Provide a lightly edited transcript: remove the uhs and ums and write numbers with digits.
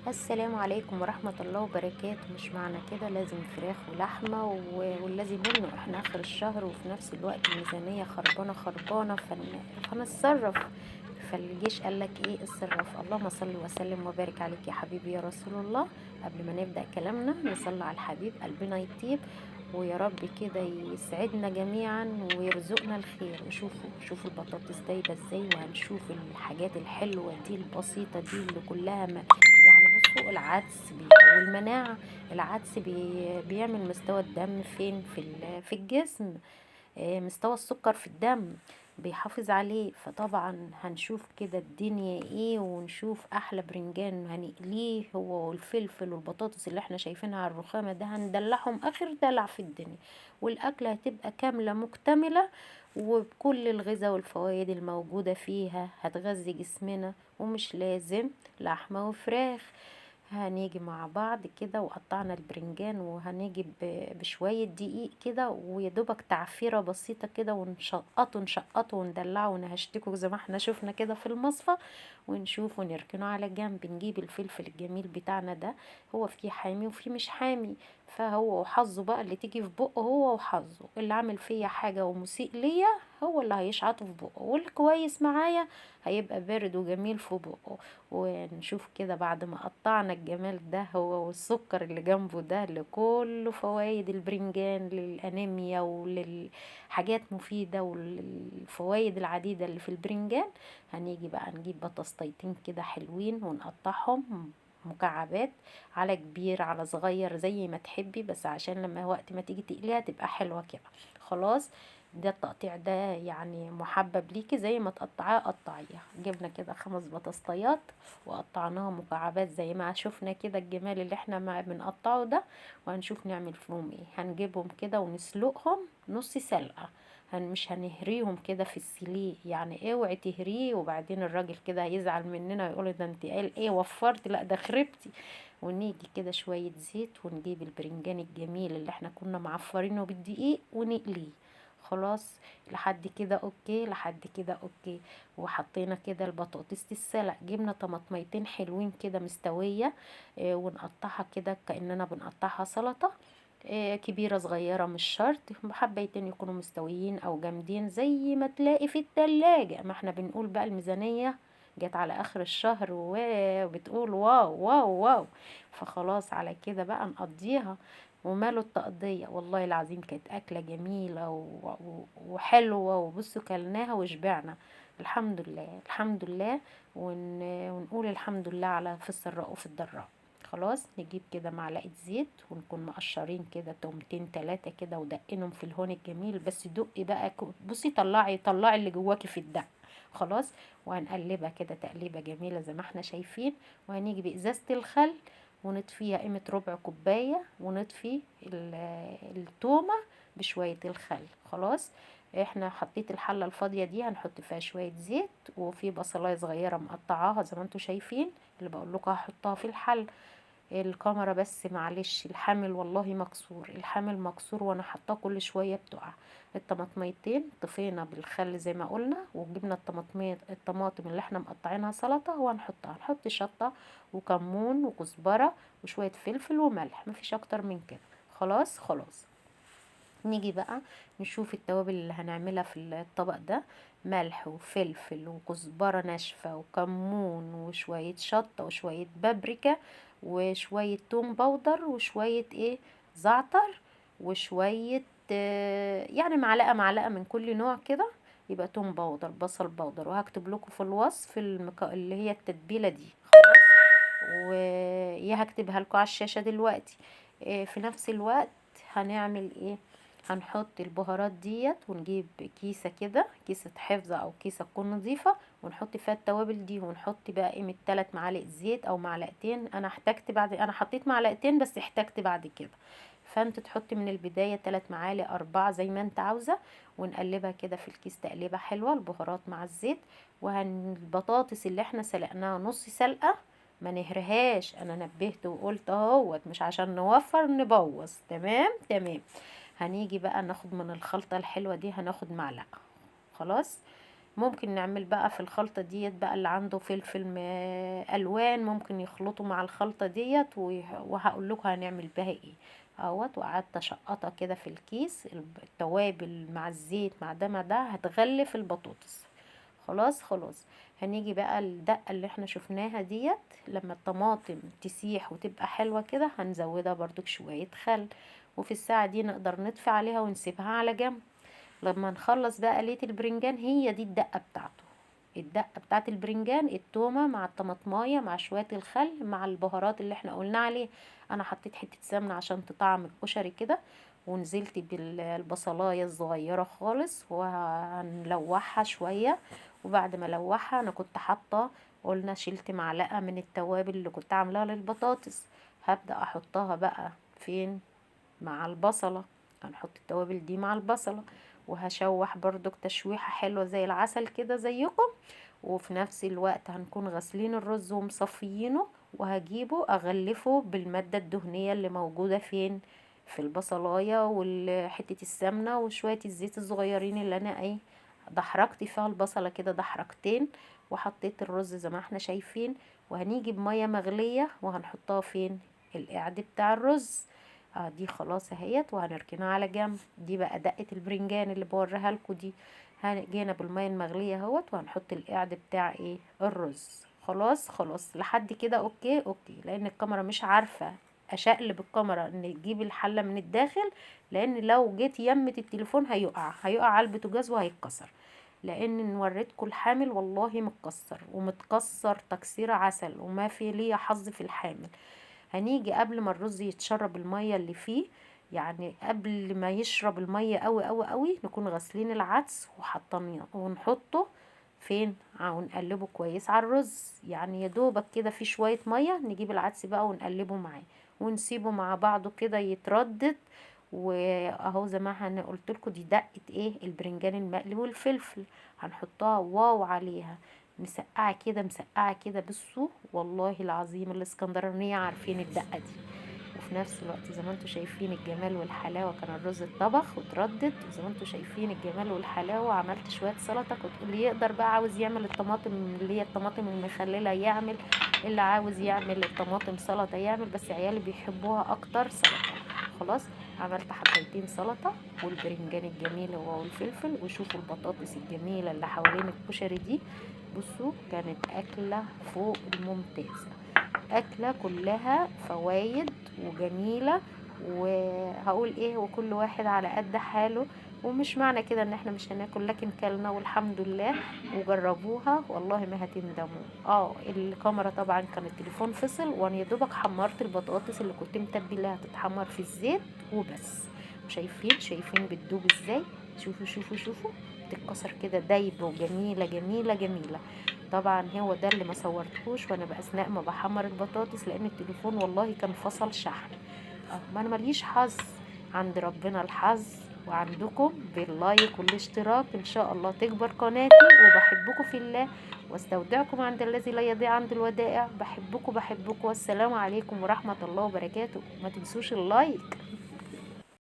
السلام عليكم ورحمة الله وبركاته. مش معنى كده لازم فراخ ولحمة والذي منه احنا اخر الشهر، وفي نفس الوقت الميزانية خربانة خربانة فنتصرف. فالجيش قالك ايه؟ اتصرف. اللهم صل وسلم وبارك عليك يا حبيبي يا رسول الله. قبل ما نبدأ كلامنا نصلي على الحبيب قلبنا يطيب، ويا رب كده يسعدنا جميعا ويرزقنا الخير. وشوفوا البطاطس دايبة ازاي، وهنشوف الحاجات الحلوة دي البسيطة دي اللي كلها يعني بصوا العدس بيقوي المناعة. العدس بيعمل مستوى الدم فين في الجسم، مستوى السكر في الدم بيحافظ عليه. فطبعا هنشوف كده الدنيا ايه، ونشوف احلى برنجان هنقليه هو والفلفل والبطاطس اللي احنا شايفينها على الرخامة ده، هندلعهم اخر دلع في الدنيا. والاكلة هتبقى كاملة مكتملة، وبكل الغذاء والفوائد الموجودة فيها هتغذي جسمنا. ومش لازم لحمة وفراخ. هنيجي مع بعض كده، وقطعنا البرنجان، وهنيجي بشوية دقيق كده، ويدوبك تعفيرة بسيطة كده، ونشقطه نشقطه وندلعه ونهشتكه زي ما احنا شفنا كده في المصفى. ونشوف ونركنه على جنب. نجيب الفلفل الجميل بتاعنا ده، هو فيه حامي وفيه مش حامي، فهو وحظه بقى. اللي تيجي في بقه هو وحظه. اللي عامل فيا حاجة ومسيء ليا هو اللي هيشعطه في بقه، واللي كويس معايا هيبقى بارد وجميل في بقه. ونشوف كده بعد ما قطعنا الجمال ده هو والسكر اللي جنبه ده، لكل فوائد البرنجان للأنيميا وللحاجات مفيدة وللفوائد العديدة اللي في البرنجان. هنيجي بقى نجيب بطاطستين كده حلوين ونقطعهم مكعبات، على كبير على صغير زي ما تحبي، بس عشان لما وقت ما تيجي تقليها تبقى حلوة كده. خلاص، ده التقطيع ده يعني محبب ليكي، زي ما تقطعيه قطعيها. جبنا كده 5 بطاطسيات وقطعناها مكعبات زي ما شفنا كده الجمال اللي احنا ما بنقطعه ده. وهنشوف نعمل فيهم ايه. هنجيبهم كده ونسلقهم نص سلقة. مش هنهريهم كده في السليق، يعني اوعي تهريه وبعدين الراجل كده هيزعل مننا ويقول ده انت قال ايه وفرت، لا ده خربتي. ونيجي كده شوية زيت، ونجيب البرنجان الجميل اللي احنا كنا معفرينه بالدقيق ونقليه. خلاص، لحد كده اوكي، لحد كده اوكي. وحطينا كده البطاطس تتسلق. جبنا طماطميتين حلوين كده مستوية، ونقطعها كده كأننا بنقطعها سلطة. كبيرة صغيرة مش شرط، حبيتين يكونوا مستويين او جامدين زي ما تلاقي في التلاجة. ما احنا بنقول بقى الميزانية جت على اخر الشهر وبتقول واو واو واو. فخلاص على كده بقى نقضيها. وماله التقضية، والله العظيم كانت أكلة جميلة وحلوة. وبصوا كلناها وشبعنا. الحمد لله الحمد لله. ونقول الحمد لله على في السراء وفي الضراء. خلاص، نجيب كده معلقة زيت، ونكون مقشرين كده تومتين 3 كده ودقنهم في الهون الجميل. بس دقي بقى بصي طلعي اللي جواكي في الدق. خلاص، وهنقلبها كده تقليبة جميلة زي ما احنا شايفين. وهنيجي بإزازة الخل ونطفيها قيمة ربع كوباية، ونطفي التومة بشوية الخل. خلاص، احنا حطيت الحلة الفاضية دي هنحط فيها شوية زيت، وفي بصلاية صغيرة مقطعاها زي ما انتوا شايفين اللي بقول لكم هحطها في الحل. الكاميرا بس معلش، الحامل والله مكسور، الحامل مكسور وانا حاطاه كل شويه بتقع. الطماطميتين طفينا بالخل زي ما قلنا، وجبنا الطماطم اللي احنا مقطعينها سلطه وهنحطها. هنحط شطه وكمون وكزبره وشويه فلفل وملح، مفيش اكتر من كده. خلاص خلاص. نيجي بقى نشوف التوابل اللي هنعملها في الطبق ده. ملح وفلفل وكزبرة ناشفة وكمون وشوية شطة وشوية بابريكا وشوية توم باودر وشوية ايه، زعتر، وشوية يعني معلقة من كل نوع كده. يبقى توم باودر بصل باودر. وهكتب لكم في الوصف اللي هي التتبيلة دي. خلاص، ويا هكتبها لكم على الشاشة دلوقتي. في نفس الوقت هنعمل ايه؟ هنحط البهارات ديت، ونجيب كيسة كده، كيسة حفظة او كيسة تكون نظيفة، ونحط فيها التوابل دي. ونحط بقى قيمة 3 معالق زيت او معلقتين. انا حطيت معلقتين بس احتجت بعد كده. فانت تحطي من البداية 3 معالق 4 زي ما انت عاوزة. ونقلبها كده في الكيس تقليبة حلوة، البهارات مع الزيت. البطاطس اللي احنا سلقناها نص سلقة ما نهرهاش. انا نبهت وقلت اهوت مش عشان نوفر نبوظ. تمام هنيجي بقى ناخد من الخلطة الحلوة دي، هناخد معلقة. خلاص، ممكن نعمل بقى في الخلطة ديت بقى اللي عنده فلفل الوان ممكن يخلطوا مع الخلطة ديت، وهقول لكم هنعمل بها ايه اهوت. وقعدت اشقطها كده في الكيس، التوابل مع الزيت مع ده مع ده هتغلف البطاطس. خلاص خلاص. هنيجي بقى الدقة اللي احنا شفناها ديت، لما الطماطم تسيح وتبقى حلوة كده هنزودها برضو شوية خل، وفي الساعة دي نقدر نطفي عليها ونسيبها على جنب. لما نخلص بقى قلية البرنجان، هي دي الدقة بتاعته. الدقة بتاعت البرنجان التومة مع الطماطماية مع شوية الخل مع البهارات اللي احنا قلنا عليه. انا حطيت حتة سمنة عشان تطعم الكشري كده، ونزلت بالبصلاية الصغيرة خالص وهنلوحها شوية. وبعد ما لوحها انا كنت حاطة، قلنا شلت معلقة من التوابل اللي كنت عاملاها للبطاطس، هبدأ احطها بقى فين؟ مع البصلة. هنحط التوابل دي مع البصلة، وهشوح برضو تشويحة حلوة زي العسل كده زيكم. وفي نفس الوقت هنكون غاسلين الرز ومصفيينه، وهجيبه اغلفه بالمادة الدهنية اللي موجودة فين؟ في البصلاية وحتة السمنة وشوية الزيت الصغيرين اللي انا ايه دحرجت فيها البصلة كده دحرجتين. وحطيت الرز زي ما احنا شايفين، وهنيجي بمية مغلية وهنحطها فين؟ القعد بتاع الرز. دي خلاص اهيت وهنركنها على جنب. دي بقى دقة البرنجان اللي بوريها لكم دي. جينا بالمية المغلية اهوت، وهنحط القعد بتاع ايه؟ الرز. خلاص خلاص لحد كده اوكي اوكي، لان الكاميرا مش عارفة اشقلب الكاميرا ان تجيب الحلة من الداخل، لان لو جيت يمة التليفون هيقع على البوتاجاز وهيتكسر. لان وريتكم الحامل والله متكسر ومتكسر تكسير عسل، وما في ليا حظ في الحامل. هنيجي قبل ما الرز يتشرب المية اللي فيه، يعني قبل ما يشرب المية قوي قوي قوي، نكون غاسلين العدس وحطيناه ونحطه فين؟ ونقلبه كويس على الرز، يعني يا دوبك كده في شوية مية، نجيب العدس بقى ونقلبه معاه ونسيبه مع بعضه كده يتردد. واهو زي ما انا قلت لكم دي دقة ايه؟ البرنجان المقلي والفلفل. هنحطها واو عليها مسقعة كده مسقعة كده. بصوا والله العظيم الاسكندرانية عارفين الدقة دي. وفي نفس الوقت زي ما انتوا شايفين الجمال والحلاوة، كان الرز اتطبخ وتردد، وزي ما انتوا شايفين الجمال والحلاوة. عملت شوية سلطة، كنت اللي يقدر بقى عاوز يعمل الطماطم اللي هي الطماطم المخللة يعمل، اللي عاوز يعمل الطماطم سلطة يعمل، بس عيالي بيحبوها اكتر سلطة. خلاص. عملت حبايتين سلطة والبرنجان الجميل هو والفلفل. وشوفوا البطاطس الجميلة اللي حوالين الكشري دي. بصوا كانت أكلة فوق الممتازة، أكلة كلها فوايد وجميلة. وهقول ايه، وكل واحد على قد حاله. ومش معنى كده ان احنا مش هناكل، لكن كلنا والحمد لله. وجربوها والله ما هتندموا. الكاميرا طبعا كان التليفون فصل، وانا يا دوبك حمرت البطاطس اللي كنت متبلاها تتحمر في الزيت وبس. شايفين بتدوب ازاي؟ شوفوا شوفوا شوفوا، بتتكسر كده دايبه وجميله جميله جميله. طبعا هو ده اللي ما صورتهوش وانا باثناء ما بحمر البطاطس، لان التليفون والله كان فصل شحن. ما انا ماليش حظ، عند ربنا الحظ. وعندكم باللايك والاشتراك ان شاء الله تكبر قناتي. وبحبكم في الله، واستودعكم عند الذي لا يضيع عند الودائع. بحبكم والسلام عليكم ورحمة الله وبركاته. ما تنسوش اللايك.